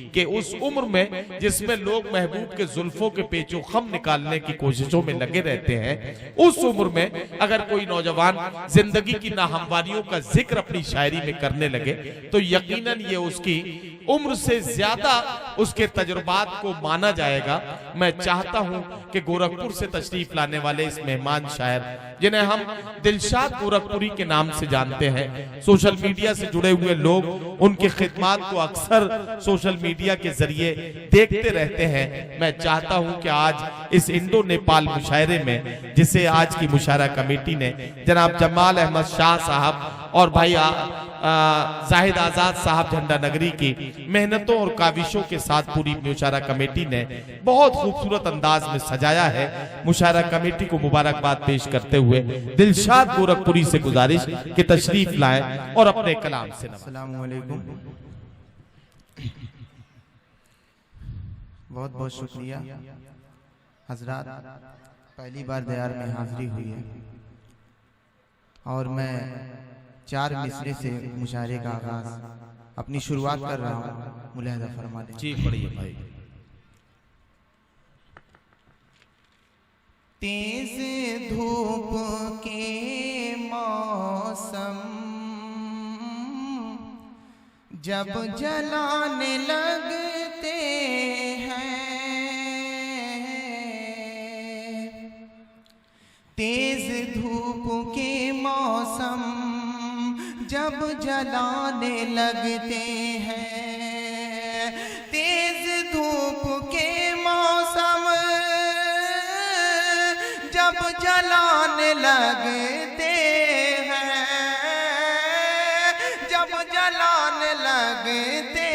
कि उस उम्र में जिसमें लोग महबूब के जुल्फों के पेचो खम निकालने की कोशिशों में लगे रहते हैं, उस उम्र में अगर कोई नौजवान जिंदगी की नाहमवारियों का जिक्र अपनी शायरी में करने लगे तो यकीनन ये उसकी उम्र से ज्यादा उसके तजुर्बात को माना जाएगा। मैं चाहता हूं कि गोरखपुर से तशरीफ लाने वाले इस मेहमान शायर, जिन्हें हम दिलशाद गोरखपुरी के नाम से जानते हैं, सोशल मीडिया से जुड़े हुए लोग उनकी खिदमत को अक्सर सोशल मीडिया के जरिए देखते रहते हैं। मैं चाहता हूं कि आज इस इंडो नेपाल मुशायरे में, जिसे आज की मुशायरा कमेटी ने जनाब जमाल अहमद शाह साहब और भाई जाहिद आजाद साहब झंडा नगरी की मेहनतों और काविशों के साथ पूरी मुशायरा कमेटी ने बहुत खूबसूरत अंदाज में सजाया है। मुशायरा कमेटी को मुबारकबाद पेश करते हुए दिलशाद गोरखपुरी से गुजारिश कि तशरीफ लाएं और अपने कलाम से। अस्सलाम वालेकुम, बहुत बहुत शुक्रिया हजरात, पहली बार दयार में हाजिरी हुई है और मैं 4 मिसरे से मुशायरे का आगाज अपनी शुरुआत कर रहा हूँ, मुलाहिजा फरमा लें। जी पढ़िए भाई। तेज धूप के मौसम जब जलाने लगते हैं, तेज धूप के मौसम जब जलाने लगते हैं, तेज धूप के मौसम जब जलाने लगते हैं, जब जलाने लगते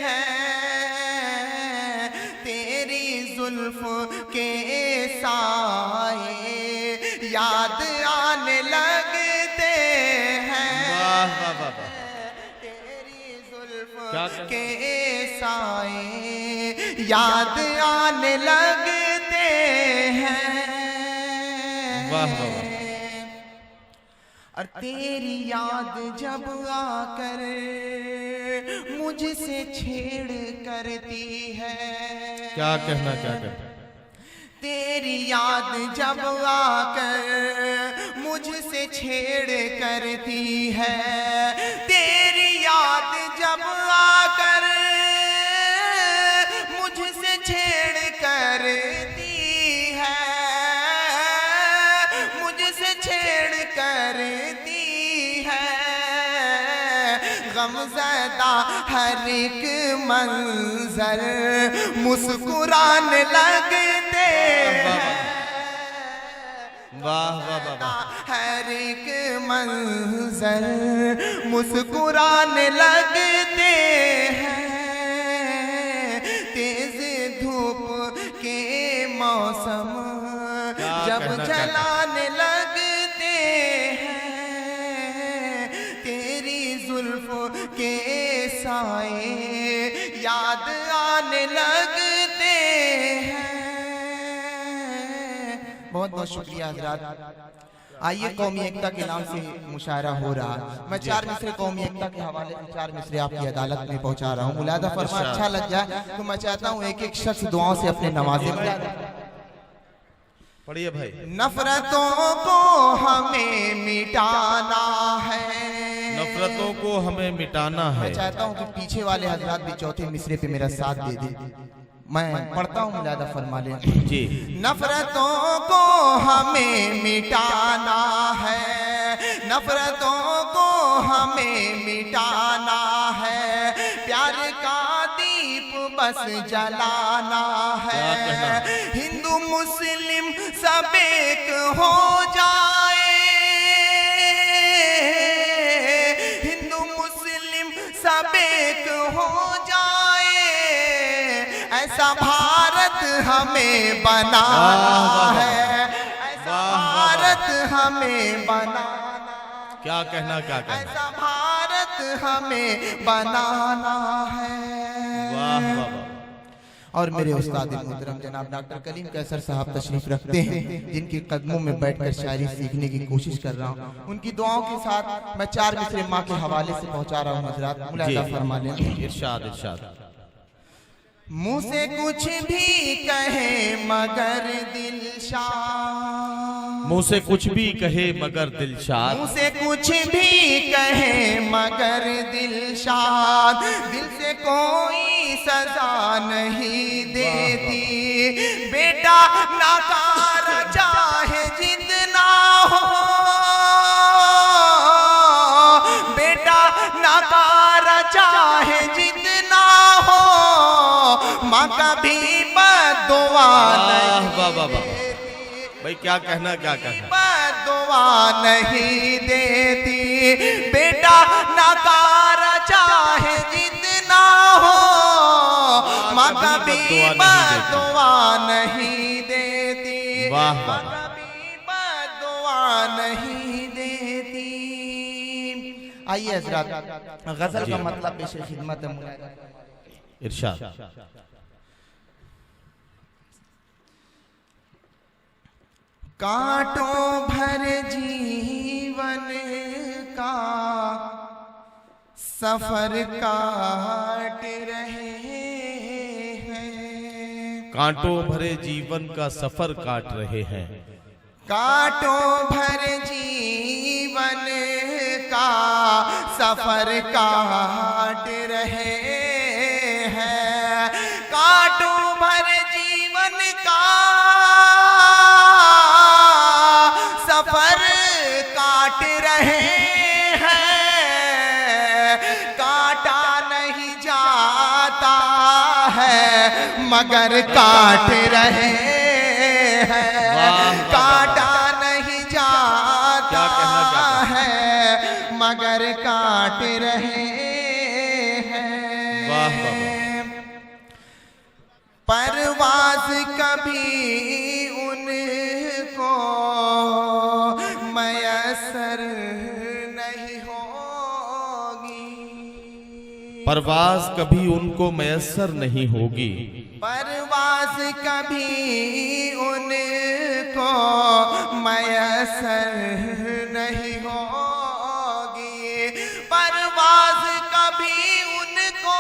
हैं, तेरी जुल्फ के साए याद आने लगते हैं, तेरी जुल्फ के साए याद आने लगते हैं। वाह वाह। और तेरी याद जब आकर मुझसे छेड़ करती है, क्या कहना, क्या कहना। तेरी याद जब आकर मुझसे छेड़ करती है, तेरी याद जब आकर मुझसे छेड़ करती है, मुझसे छेड़ करती है, गमज़दा हर एक मंजर मुस्कुराने लगते हैं, वाह वाह वाह। हर एक मंजर मुस्कुराने लगते हैं, तेज धूप के मौसम जब जलाने लगते हैं, तेरी जुल्फ के साए याद आने लगते हैं। बहुत बहुत शुक्रिया हजरात। आइए कौमी एकता के नाम से मुशायरा हो रहा है। मैं 4 मिसरे कौमी एकता के हवाले से 4 मिसरे आपकी अदालत में पहुंचा रहा हूँ। मुलादा फरमा, अच्छा लग जाए तो मैं चाहता हूँ एक एक शख्स दुआओं से अपने नवाजे में। पढ़िए भाई। नफरतों को हमें मिटाना है, नफरतों को हमें मिटाना है। मैं चाहता हूँ कि पीछे वाले हजरात भी चौथे मिसरे पे मेरा साथ दे दे। मैं पढ़ता हूँ, मुलादा फरमा लें जी। नफरतों को हमें मिटाना है, नफरतों को हमें मिटाना है, प्यार का दीप बस जलाना है, हिंदू मुस्लिम सब एक हो जाए, हिंदू मुस्लिम सब एक हो जाए, ऐसा भारत हमें बनाना है, ऐसा भारत हमें बनाना, क्या कहना, क्या कहना। ऐसा भारत हमें बनाना है। वाह वाह। और मेरे उस्ताद मोहतरम जनाब डॉक्टर कलीम कैसर साहब तशरीफ रखते हैं, जिनके कदमों में बैठकर शायरी सीखने की कोशिश कर रहा हूँ। उनकी दुआओं के साथ मैं 4 मिसरे माँ के हवाले से पहुँचा रहा हूँ हजरात, मुलाहिजा फरमा लें। इरशाद इरशाद। मुँह से कुछ भी कहे मगर दिल शाद, मुँह से कुछ भी कहे मगर दिल शाद, मुँह से कुछ भी कहे मगर दिल शाद, दिल से कोई सजा नहीं देती। बेटा नाकार चाहे जितना हो, बेटा नाकार चाहे जितना हो, माँ कभी बद्दुआ नहीं देती। भाई क्या कहना, क्या कहना, बद्दुआ नहीं देती। बेटा नाकार चाहे जितना हो, माँ कभी बद्दुआ नहीं देती। वाह वाह, कभी बद्दुआ नहीं देती। आइए हजरात, गजल का मतलब पेश खिदमत है। इरशाद। कांटों भर जीवन का सफर काट रहे हैं, कांटों भरे जीवन का सफर काट रहे हैं, कांटों भर जीवन का सफर काट रहे हैं, कांटों भर जीवन का सफर काट रहे हैं। काटा नहीं जाता है मगर काट रहे हैं, काटा नहीं जाता है मगर काट रहे हैं। परवाज़ कभी उनको मयसर नहीं होगी, परवाज़ कभी उनको मयस्सर नहीं होगी, परवाज़ कभी उनको मयसर नहीं होगी, परवाज़ कभी उनको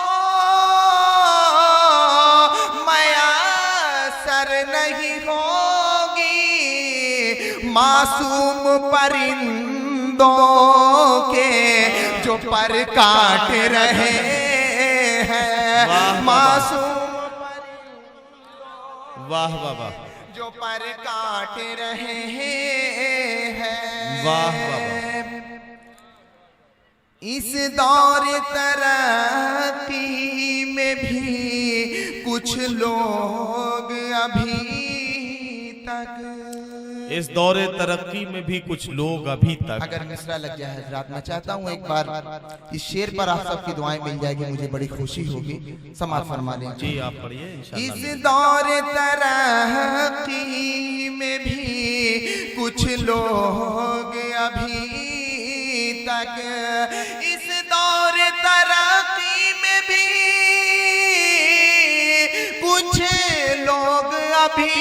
मयसर नहीं होगी। मासूम परिंदों के जो पर काट रहे हैं, मासूम वाह वाह वाह, जो पर काट रहे हैं। वाह वाह, इस दौर तरक्की में भी कुछ लोग अभी तक, इस दौरे तरक्की में भी कुछ लोग अभी तक। अगर मिसरा लग जाए हजरात, मैं चाहता हूँ एक बार इस शेर पर आप सबकी दुआएं मिल जाएगी, मुझे बड़ी खुशी होगी। समाज फरमा लें जी, आप पढ़िए इंशाअल्लाह। इस दौर तरक्की में भी कुछ लोग अभी तक, इस दौर तरक्की में भी कुछ लोग अभी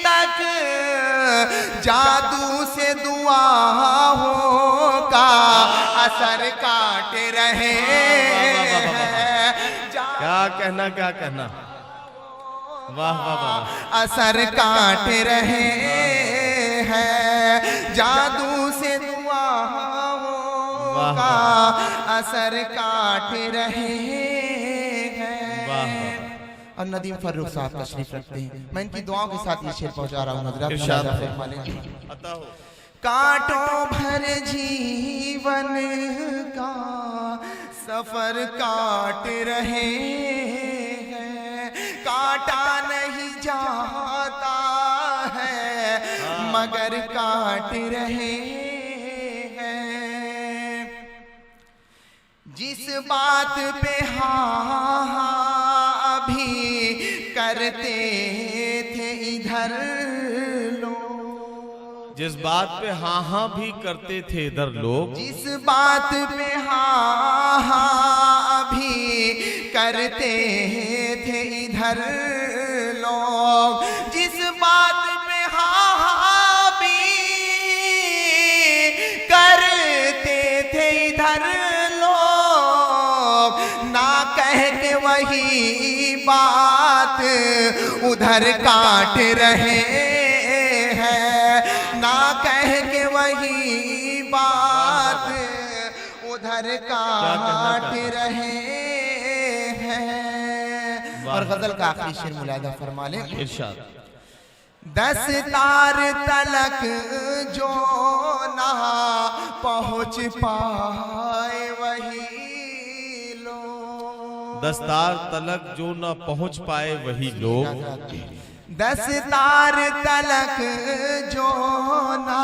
तक जादू से दुआओं का असर काट रहे हैं। क्या कहना, क्या कहना, वाह वाह वाह, असर काट रहे हैं, जादू से दुआओं का असर काट रहे हैं। और नदीम फर्रुख साहब तशरीफ रखते हैं, मैं इनकी दुआओं के साथ ये शेर पहुंचा रहा हूँ हजरत। कांटों भर जीवन का सफर काट रहे हैं, काटा नहीं जाता है मगर काट रहे हैं। जिस बात पे हाँ अभी करते थे इधर लोग, जिस बात पे हाँ हाँ भी करते थे इधर लोग, जिस बात पे हाँ हाँ भी करते थे इधर लोग, जिस बात पे हाँ हाँ भी करते थे इधर लोग, ना कह के वही बात उधर काट रहे हैं, ना कह के वही बात उधर काट रहे हैं। और गजल का आखिरी शेर मुलाहिजा फरमा लें। इरशाद। 10 तार तलक जो ना पहुँच पाए वही लोग, 10 तार तलक जो न पहुंच पाए वही लोग, 10 तार तलक जो ना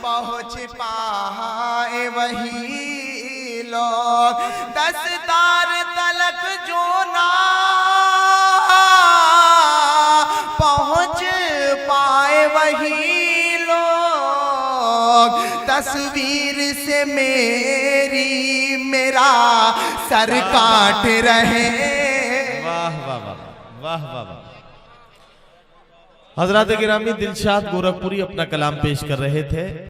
पहुँच पाए वही लोग, 10 तार तलक जो ना पहुँच पाए वही लोग, तस्वीर से मेरा सर काट रहे। वाह वाह वाह वाह वाह वाह। हजरात गिरामी, दिलशाद गोरखपुरी अपना कलाम पेश कर रहे थे।